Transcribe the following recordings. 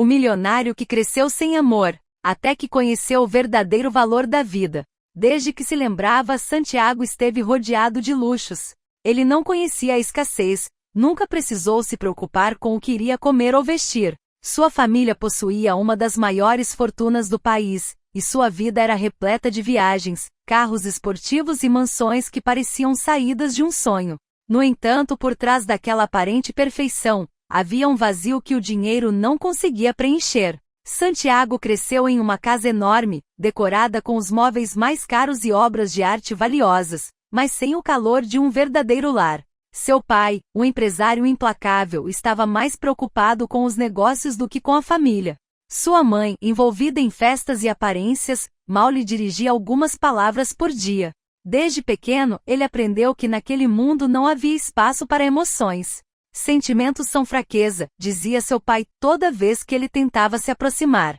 o milionário que cresceu sem amor, até que conheceu o verdadeiro valor da vida. Desde que se lembrava, Santiago esteve rodeado de luxos. Ele não conhecia a escassez, nunca precisou se preocupar com o que iria comer ou vestir. Sua família possuía uma das maiores fortunas do país, e sua vida era repleta de viagens, carros esportivos e mansões que pareciam saídas de um sonho. No entanto, por trás daquela aparente perfeição, havia um vazio que o dinheiro não conseguia preencher. Santiago cresceu em uma casa enorme, decorada com os móveis mais caros e obras de arte valiosas, mas sem o calor de um verdadeiro lar. Seu pai, um empresário implacável, estava mais preocupado com os negócios do que com a família. Sua mãe, envolvida em festas e aparências, mal lhe dirigia algumas palavras por dia. Desde pequeno, ele aprendeu que naquele mundo não havia espaço para emoções. Sentimentos são fraqueza, dizia seu pai toda vez que ele tentava se aproximar.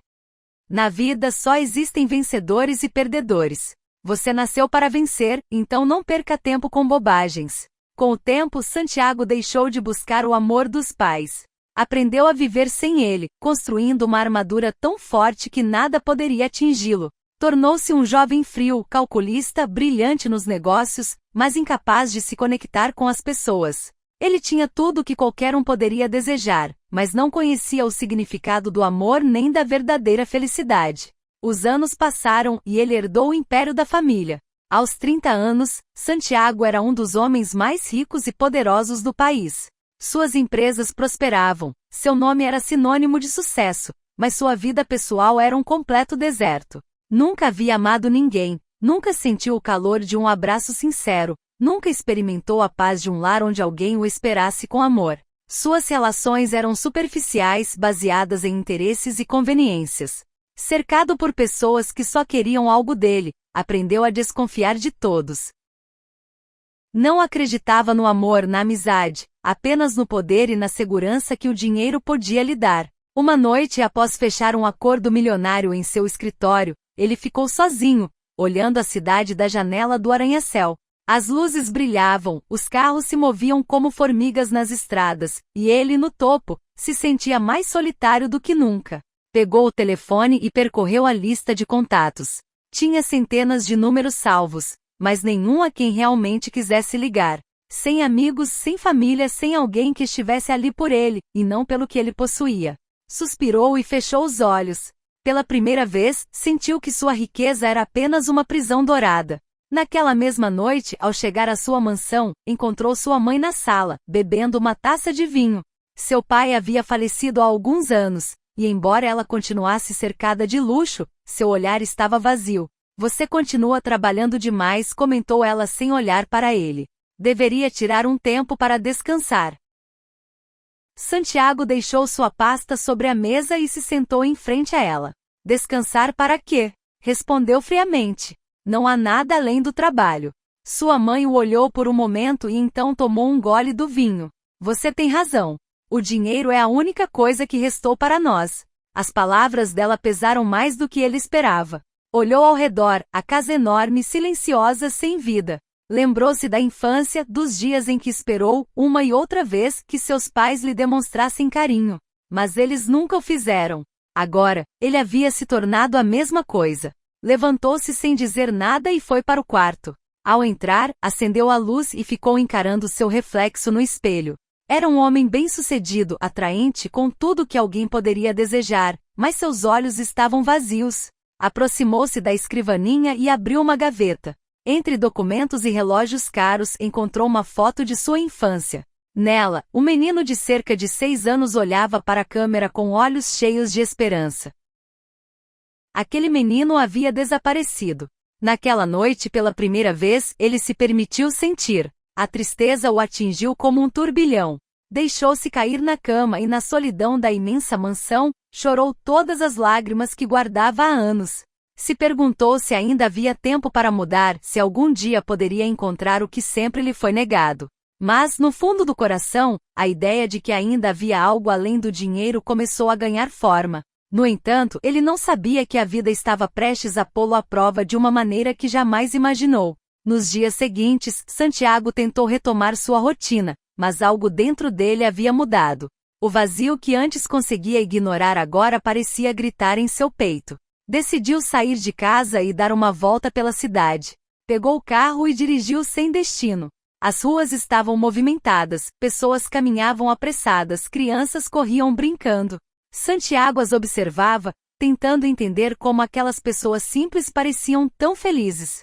Na vida só existem vencedores e perdedores. Você nasceu para vencer, então não perca tempo com bobagens. Com o tempo, Santiago deixou de buscar o amor dos pais. Aprendeu a viver sem ele, construindo uma armadura tão forte que nada poderia atingi-lo. Tornou-se um jovem frio, calculista, brilhante nos negócios, mas incapaz de se conectar com as pessoas. Ele tinha tudo o que qualquer um poderia desejar, mas não conhecia o significado do amor nem da verdadeira felicidade. Os anos passaram e ele herdou o império da família. Aos 30 anos, Santiago era um dos homens mais ricos e poderosos do país. Suas empresas prosperavam, seu nome era sinônimo de sucesso, mas sua vida pessoal era um completo deserto. Nunca havia amado ninguém, nunca sentiu o calor de um abraço sincero, nunca experimentou a paz de um lar onde alguém o esperasse com amor. Suas relações eram superficiais, baseadas em interesses e conveniências. Cercado por pessoas que só queriam algo dele, aprendeu a desconfiar de todos. Não acreditava no amor, na amizade, apenas no poder e na segurança que o dinheiro podia lhe dar. Uma noite, após fechar um acordo milionário em seu escritório, ele ficou sozinho, olhando a cidade da janela do arranha-céu. As luzes brilhavam, os carros se moviam como formigas nas estradas, e ele, no topo, se sentia mais solitário do que nunca. Pegou o telefone e percorreu a lista de contatos. Tinha centenas de números salvos, mas nenhum a quem realmente quisesse ligar. Sem amigos, sem família, sem alguém que estivesse ali por ele, e não pelo que ele possuía. Suspirou e fechou os olhos. Pela primeira vez, sentiu que sua riqueza era apenas uma prisão dourada. Naquela mesma noite, ao chegar à sua mansão, encontrou sua mãe na sala, bebendo uma taça de vinho. Seu pai havia falecido há alguns anos, e embora ela continuasse cercada de luxo, seu olhar estava vazio. Você continua trabalhando demais, comentou ela sem olhar para ele. Deveria tirar um tempo para descansar. Santiago deixou sua pasta sobre a mesa e se sentou em frente a ela. Descansar para quê? Respondeu friamente. Não há nada além do trabalho. Sua mãe o olhou por um momento e então tomou um gole do vinho. Você tem razão. O dinheiro é a única coisa que restou para nós. As palavras dela pesaram mais do que ele esperava. Olhou ao redor, a casa enorme, silenciosa, sem vida. Lembrou-se da infância, dos dias em que esperou, uma e outra vez, que seus pais lhe demonstrassem carinho. Mas eles nunca o fizeram. Agora, ele havia se tornado a mesma coisa. Levantou-se sem dizer nada e foi para o quarto. Ao entrar, acendeu a luz e ficou encarando seu reflexo no espelho. Era um homem bem-sucedido, atraente, com tudo que alguém poderia desejar, mas seus olhos estavam vazios. Aproximou-se da escrivaninha e abriu uma gaveta. Entre documentos e relógios caros, encontrou uma foto de sua infância. Nela, um menino de cerca de 6 anos olhava para a câmera com olhos cheios de esperança. Aquele menino havia desaparecido. Naquela noite, pela primeira vez, ele se permitiu sentir. A tristeza o atingiu como um turbilhão. Deixou-se cair na cama e, na solidão da imensa mansão, chorou todas as lágrimas que guardava há anos. Se perguntou se ainda havia tempo para mudar, se algum dia poderia encontrar o que sempre lhe foi negado. Mas, no fundo do coração, a ideia de que ainda havia algo além do dinheiro começou a ganhar forma. No entanto, ele não sabia que a vida estava prestes a pô-lo à prova de uma maneira que jamais imaginou. Nos dias seguintes, Santiago tentou retomar sua rotina, mas algo dentro dele havia mudado. O vazio que antes conseguia ignorar agora parecia gritar em seu peito. Decidiu sair de casa e dar uma volta pela cidade. Pegou o carro e dirigiu sem destino. As ruas estavam movimentadas, pessoas caminhavam apressadas, crianças corriam brincando. Santiago as observava, tentando entender como aquelas pessoas simples pareciam tão felizes.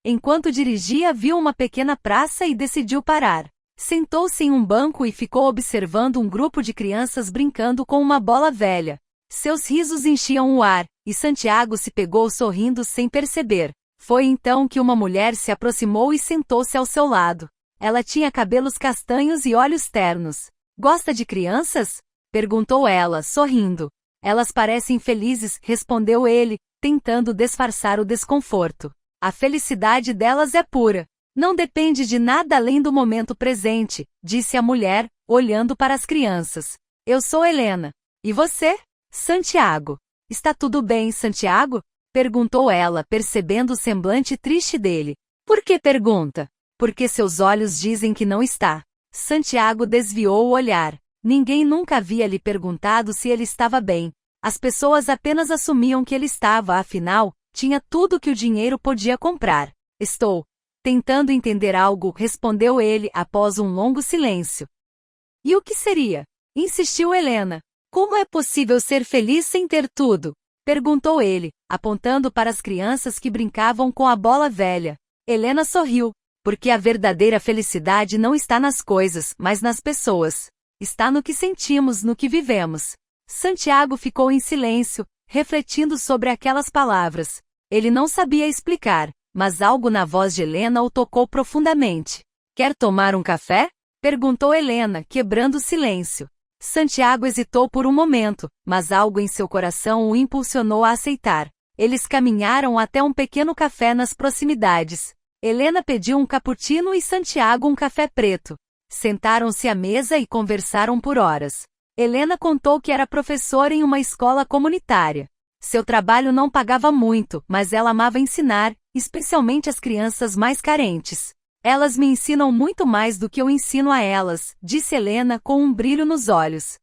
Enquanto dirigia, viu uma pequena praça e decidiu parar. Sentou-se em um banco e ficou observando um grupo de crianças brincando com uma bola velha. Seus risos enchiam o ar, e Santiago se pegou sorrindo sem perceber. Foi então que uma mulher se aproximou e sentou-se ao seu lado. Ela tinha cabelos castanhos e olhos ternos. "Gosta de crianças?" perguntou ela, sorrindo. "Elas parecem felizes", respondeu ele, tentando disfarçar o desconforto. "A felicidade delas é pura. Não depende de nada além do momento presente", disse a mulher, olhando para as crianças. "Eu sou Helena. E você?" "Santiago." "Está tudo bem, Santiago?" perguntou ela, percebendo o semblante triste dele. "Por que pergunta?" "Porque seus olhos dizem que não está." Santiago desviou o olhar. Ninguém nunca havia lhe perguntado se ele estava bem. As pessoas apenas assumiam que ele estava, afinal, tinha tudo que o dinheiro podia comprar. "Estou tentando entender algo", respondeu ele após um longo silêncio. "E o que seria?" insistiu Helena. "Como é possível ser feliz sem ter tudo?" perguntou ele, apontando para as crianças que brincavam com a bola velha. Helena sorriu, porque a verdadeira felicidade não está nas coisas, mas nas pessoas. Está no que sentimos, no que vivemos. Santiago ficou em silêncio, refletindo sobre aquelas palavras. Ele não sabia explicar, mas algo na voz de Helena o tocou profundamente. "Quer tomar um café?" perguntou Helena, quebrando o silêncio. Santiago hesitou por um momento, mas algo em seu coração o impulsionou a aceitar. Eles caminharam até um pequeno café nas proximidades. Helena pediu um cappuccino e Santiago um café preto. Sentaram-se à mesa e conversaram por horas. Helena contou que era professora em uma escola comunitária. Seu trabalho não pagava muito, mas ela amava ensinar, especialmente as crianças mais carentes. "Elas me ensinam muito mais do que eu ensino a elas", disse Helena com um brilho nos olhos.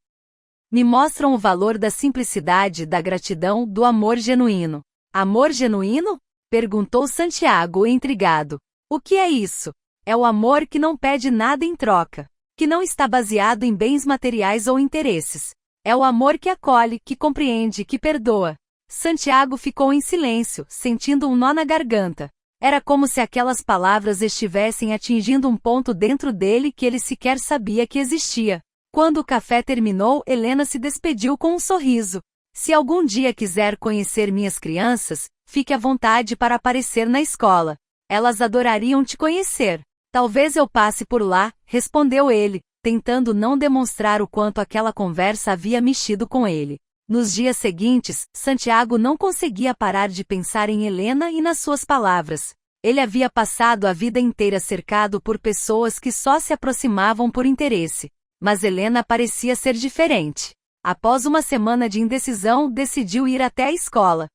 "Me mostram o valor da simplicidade, da gratidão, do amor genuíno." "Amor genuíno?" perguntou Santiago, intrigado. "O que é isso?" "É o amor que não pede nada em troca, que não está baseado em bens materiais ou interesses. É o amor que acolhe, que compreende, que perdoa." Santiago ficou em silêncio, sentindo um nó na garganta. Era como se aquelas palavras estivessem atingindo um ponto dentro dele que ele sequer sabia que existia. Quando o café terminou, Helena se despediu com um sorriso. "Se algum dia quiser conhecer minhas crianças, fique à vontade para aparecer na escola. Elas adorariam te conhecer." "Talvez eu passe por lá", respondeu ele, tentando não demonstrar o quanto aquela conversa havia mexido com ele. Nos dias seguintes, Santiago não conseguia parar de pensar em Helena e nas suas palavras. Ele havia passado a vida inteira cercado por pessoas que só se aproximavam por interesse. Mas Helena parecia ser diferente. Após uma semana de indecisão, decidiu ir até a escola.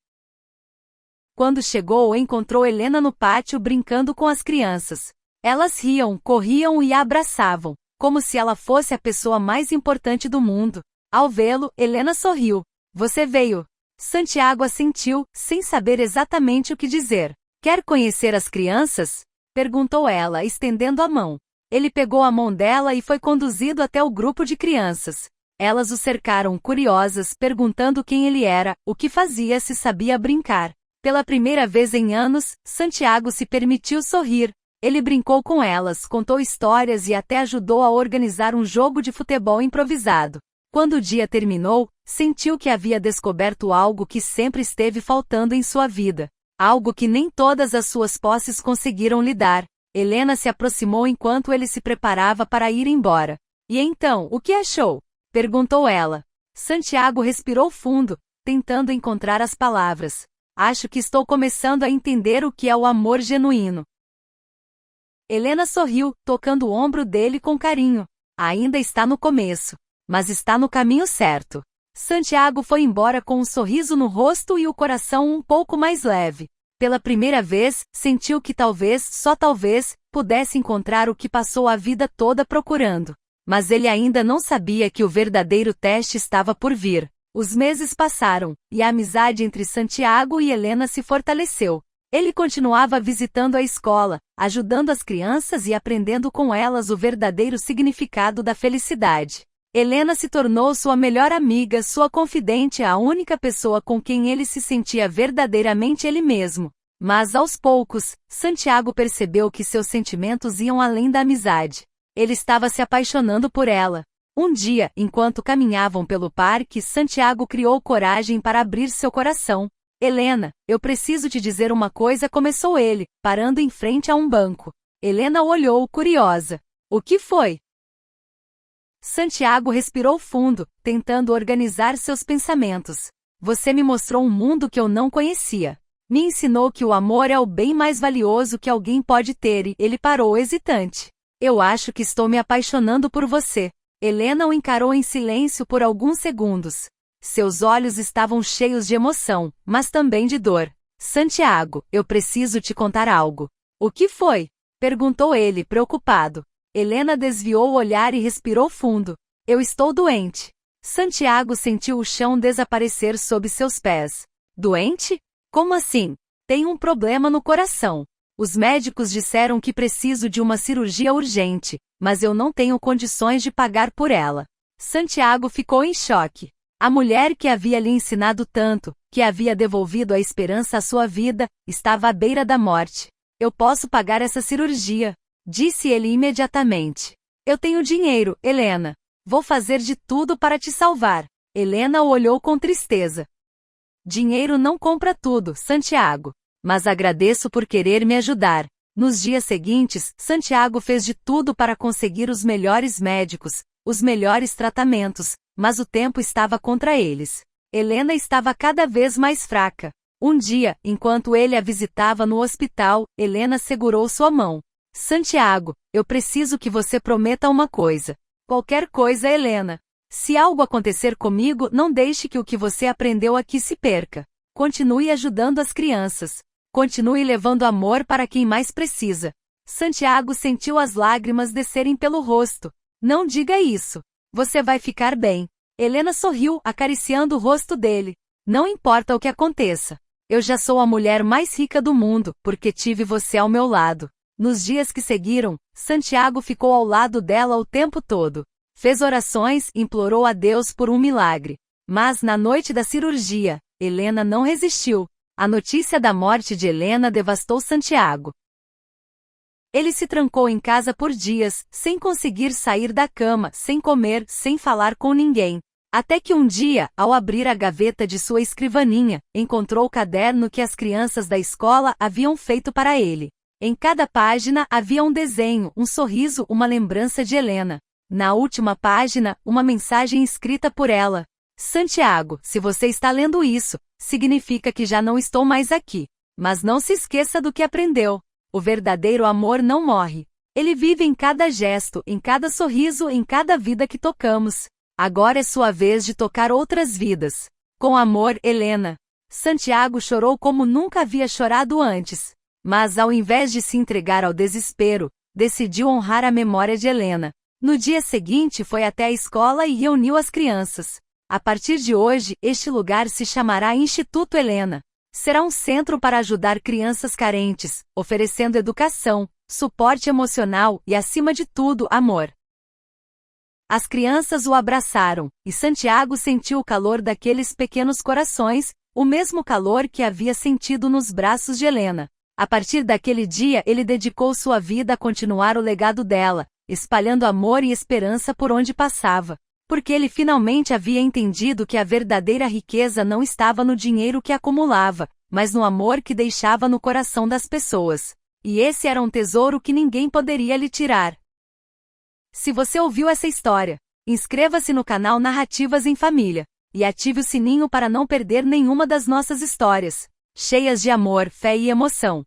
Quando chegou, encontrou Helena no pátio brincando com as crianças. Elas riam, corriam e a abraçavam, como se ela fosse a pessoa mais importante do mundo. Ao vê-lo, Helena sorriu. "Você veio?" Santiago assentiu, sem saber exatamente o que dizer. "Quer conhecer as crianças?" perguntou ela, estendendo a mão. Ele pegou a mão dela e foi conduzido até o grupo de crianças. Elas o cercaram curiosas, perguntando quem ele era, o que fazia, se sabia brincar. Pela primeira vez em anos, Santiago se permitiu sorrir. Ele brincou com elas, contou histórias e até ajudou a organizar um jogo de futebol improvisado. Quando o dia terminou, sentiu que havia descoberto algo que sempre esteve faltando em sua vida. Algo que nem todas as suas posses conseguiram lhe dar. Helena se aproximou enquanto ele se preparava para ir embora. "E então, o que achou?" perguntou ela. Santiago respirou fundo, tentando encontrar as palavras. "Acho que estou começando a entender o que é o amor genuíno." Helena sorriu, tocando o ombro dele com carinho. "Ainda está no começo, mas está no caminho certo." Santiago foi embora com um sorriso no rosto e o coração um pouco mais leve. Pela primeira vez, sentiu que talvez, só talvez, pudesse encontrar o que passou a vida toda procurando. Mas ele ainda não sabia que o verdadeiro teste estava por vir. Os meses passaram, e a amizade entre Santiago e Helena se fortaleceu. Ele continuava visitando a escola, ajudando as crianças e aprendendo com elas o verdadeiro significado da felicidade. Helena se tornou sua melhor amiga, sua confidente, a única pessoa com quem ele se sentia verdadeiramente ele mesmo. Mas aos poucos, Santiago percebeu que seus sentimentos iam além da amizade. Ele estava se apaixonando por ela. Um dia, enquanto caminhavam pelo parque, Santiago criou coragem para abrir seu coração. Helena, eu preciso te dizer uma coisa, começou ele, parando em frente a um banco. Helena olhou, curiosa. O que foi? Santiago respirou fundo, tentando organizar seus pensamentos. Você me mostrou um mundo que eu não conhecia. Me ensinou que o amor é o bem mais valioso que alguém pode ter e ele parou hesitante. Eu acho que estou me apaixonando por você. Helena o encarou em silêncio por alguns segundos. Seus olhos estavam cheios de emoção, mas também de dor. Santiago, eu preciso te contar algo. O que foi? Perguntou ele, preocupado. Helena desviou o olhar e respirou fundo. Eu estou doente. Santiago sentiu o chão desaparecer sob seus pés. Doente? Como assim? Tenho um problema no coração. Os médicos disseram que preciso de uma cirurgia urgente, mas eu não tenho condições de pagar por ela. Santiago ficou em choque. A mulher que havia lhe ensinado tanto, que havia devolvido a esperança à sua vida, estava à beira da morte. Eu posso pagar essa cirurgia, disse ele imediatamente. Eu tenho dinheiro, Helena. Vou fazer de tudo para te salvar. Helena o olhou com tristeza. Dinheiro não compra tudo, Santiago. Mas agradeço por querer me ajudar. Nos dias seguintes, Santiago fez de tudo para conseguir os melhores médicos, os melhores tratamentos, mas o tempo estava contra eles. Helena estava cada vez mais fraca. Um dia, enquanto ele a visitava no hospital, Helena segurou sua mão. Santiago, eu preciso que você prometa uma coisa. Qualquer coisa, Helena. Se algo acontecer comigo, não deixe que o que você aprendeu aqui se perca. Continue ajudando as crianças. Continue levando amor para quem mais precisa. Santiago sentiu as lágrimas descerem pelo rosto. Não diga isso. Você vai ficar bem. Helena sorriu, acariciando o rosto dele. Não importa o que aconteça. Eu já sou a mulher mais rica do mundo, porque tive você ao meu lado. Nos dias que seguiram, Santiago ficou ao lado dela o tempo todo. Fez orações, implorou a Deus por um milagre. Mas na noite da cirurgia, Helena não resistiu. A notícia da morte de Helena devastou Santiago. Ele se trancou em casa por dias, sem conseguir sair da cama, sem comer, sem falar com ninguém. Até que um dia, ao abrir a gaveta de sua escrivaninha, encontrou o caderno que as crianças da escola haviam feito para ele. Em cada página havia um desenho, um sorriso, uma lembrança de Helena. Na última página, uma mensagem escrita por ela. Santiago, se você está lendo isso, significa que já não estou mais aqui. Mas não se esqueça do que aprendeu. O verdadeiro amor não morre. Ele vive em cada gesto, em cada sorriso, em cada vida que tocamos. Agora é sua vez de tocar outras vidas. Com amor, Helena. Santiago chorou como nunca havia chorado antes. Mas ao invés de se entregar ao desespero, decidiu honrar a memória de Helena. No dia seguinte foi até a escola e reuniu as crianças. A partir de hoje, este lugar se chamará Instituto Helena. Será um centro para ajudar crianças carentes, oferecendo educação, suporte emocional e, acima de tudo, amor. As crianças o abraçaram, e Santiago sentiu o calor daqueles pequenos corações, o mesmo calor que havia sentido nos braços de Helena. A partir daquele dia ele dedicou sua vida a continuar o legado dela, espalhando amor e esperança por onde passava. Porque ele finalmente havia entendido que a verdadeira riqueza não estava no dinheiro que acumulava, mas no amor que deixava no coração das pessoas. E esse era um tesouro que ninguém poderia lhe tirar. Se você ouviu essa história, inscreva-se no canal Narrativas em Família, e ative o sininho para não perder nenhuma das nossas histórias, cheias de amor, fé e emoção.